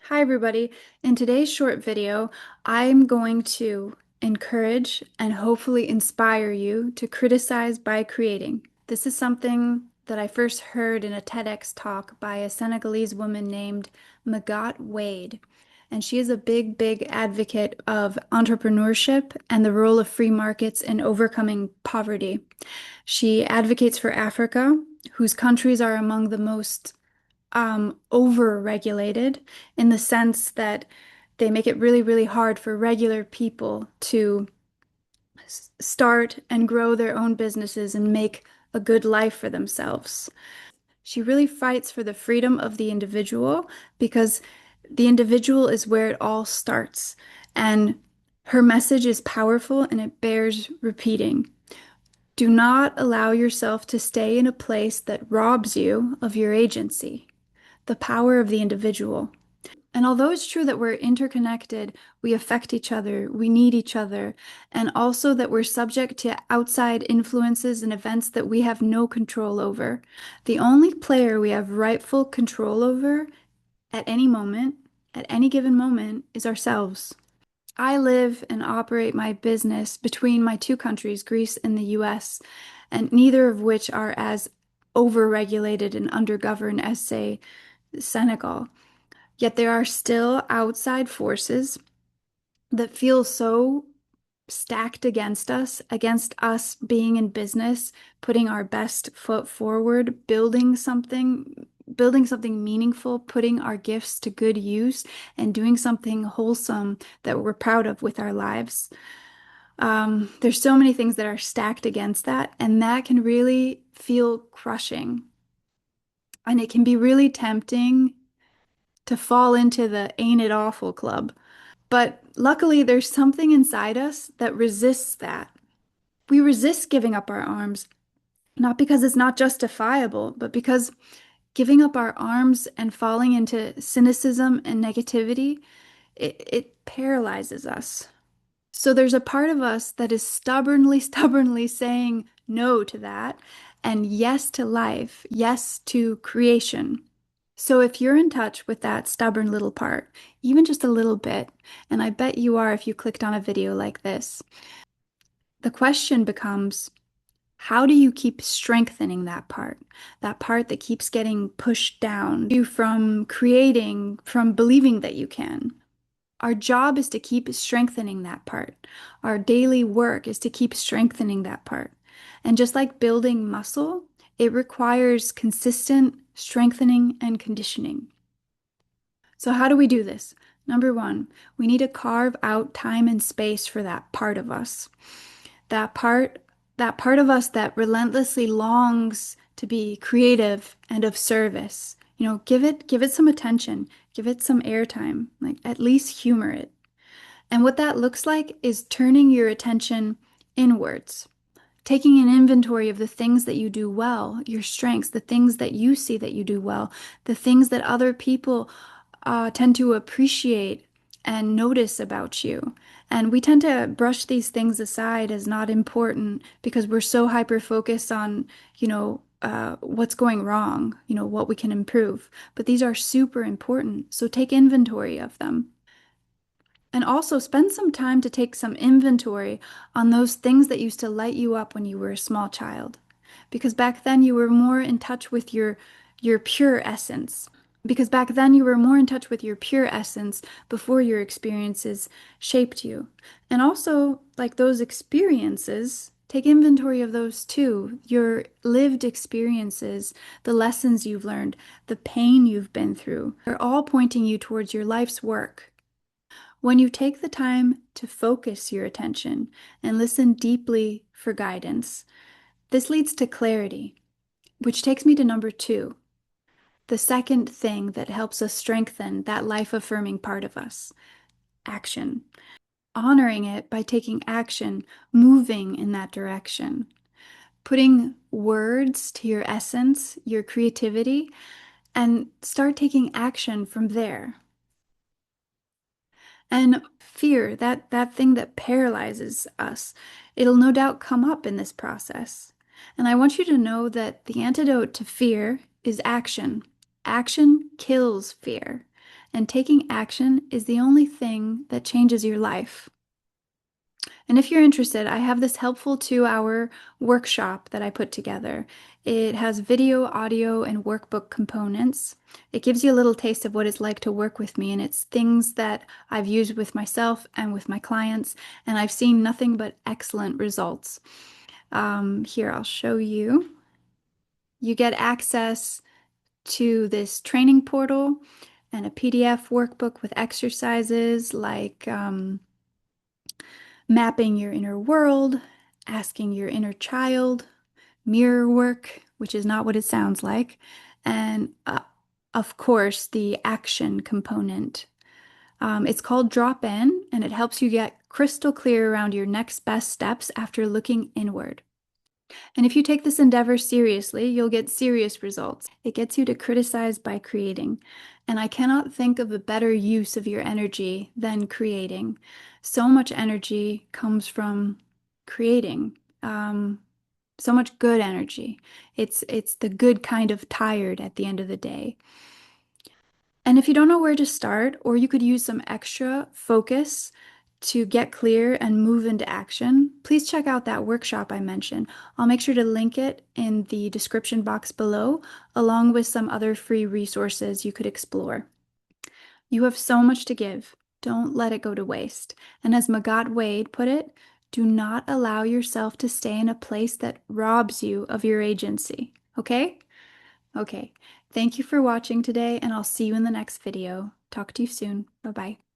Hi, everybody. In today's short video, I'm going to encourage and hopefully inspire you to criticize by creating. This is something that I first heard in a TEDx talk by a Senegalese woman named Magatte Wade. And she is a big advocate of entrepreneurship and the role of free markets in overcoming poverty. She advocates for Africa, whose countries are among the most over-regulated in the sense that they make it really hard for regular people to start and grow their own businesses and make a good life for themselves. She really fights for the freedom of the individual because the individual is where it all starts. And her message is powerful and it bears repeating. Do not allow yourself to stay in a place that robs you of your agency, the power of the individual. And although it's true that we're interconnected, we affect each other, we need each other, and also that we're subject to outside influences and events that we have no control over. The only player we have rightful control over at any moment, at any given moment, is ourselves. I live and operate my business between my two countries, Greece and the US, and neither of which are as overregulated and undergoverned as, say, Senegal. Yet there are still outside forces that feel so stacked against us being in business, putting our best foot forward, building something meaningful, putting our gifts to good use, and doing something wholesome that we're proud of with our lives. There's so many things that are stacked against that, and that can really feel crushing. And it can be really tempting to fall into the ain't it awful club. But luckily, there's something inside us that resists that. We resist giving up our arms, not because it's not justifiable, but because giving up our arms and falling into cynicism and negativity, it paralyzes us. So there's a part of us that is stubbornly saying no to that and yes to life, yes to creation. So if you're in touch with that stubborn little part, even just a little bit, and I bet you are if you clicked on a video like this, the question becomes, how do you keep strengthening that part that keeps getting pushed down, you from creating, from believing that you can? Our job is to keep strengthening that part. Our daily work is to keep strengthening that part. And just like building muscle, it requires consistent strengthening and conditioning. So how do we do this? Number one, we need to carve out time and space for that part of us. That part, that part of us that relentlessly longs to be creative and of service. Give it some attention, give it some airtime, like at least humor it. And what that looks like is turning your attention inwards, taking an inventory of the things that you do well, your strengths, the things that you see that you do well, the things that other people tend to appreciate and notice about you. And we tend to brush these things aside as not important because we're so hyper focused on, what's going wrong, what we can improve. But these are super important. So take inventory of them. And also spend some time to take some inventory on those things that used to light you up when you were a small child. Because back then you were more in touch with your pure essence. Because back then you were more in touch with your pure essence before your experiences shaped you. And also, like those experiences, take inventory of those too. Your lived experiences, the lessons you've learned, the pain you've been through, are all pointing you towards your life's work. When you take the time to focus your attention and listen deeply for guidance, this leads to clarity, which takes me to number two, the second thing that helps us strengthen that life-affirming part of us, action. Honoring it by taking action, moving in that direction, putting words to your essence, your creativity, and start taking action from there. And fear, that thing that paralyzes us, it'll no doubt come up in this process. And I want you to know that the antidote to fear is action. Action kills fear. and taking action is the only thing that changes your life. And if you're interested, I have this helpful 2-hour workshop that I put together. It has video, audio, and workbook components. It gives you a little taste of what it's like to work with me, and it's things that I've used with myself and with my clients, and I've seen nothing but excellent results. Here, I'll show you. You get access to this training portal and a PDF workbook with exercises like mapping your inner world, asking your inner child, mirror work, which is not what it sounds like, and of course, the action component. It's called Drop In, and it helps you get crystal clear around your next best steps after looking inward. And if you take this endeavor seriously, you'll get serious results. It gets you to criticize by creating. And I cannot think of a better use of your energy than creating. So much energy comes from creating. So much good energy. It's the good kind of tired at the end of the day. And if you don't know where to start, or you could use some extra focus to get clear and move into action, please check out that workshop I mentioned. I'll make sure to link it in the description box below, along with some other free resources you could explore. You have so much to give. Don't let it go to waste. And as Magat Wade put it, do not allow yourself to stay in a place that robs you of your agency. Okay? Okay. Thank you for watching today, and I'll see you in the next video. Talk to you soon. Bye-bye.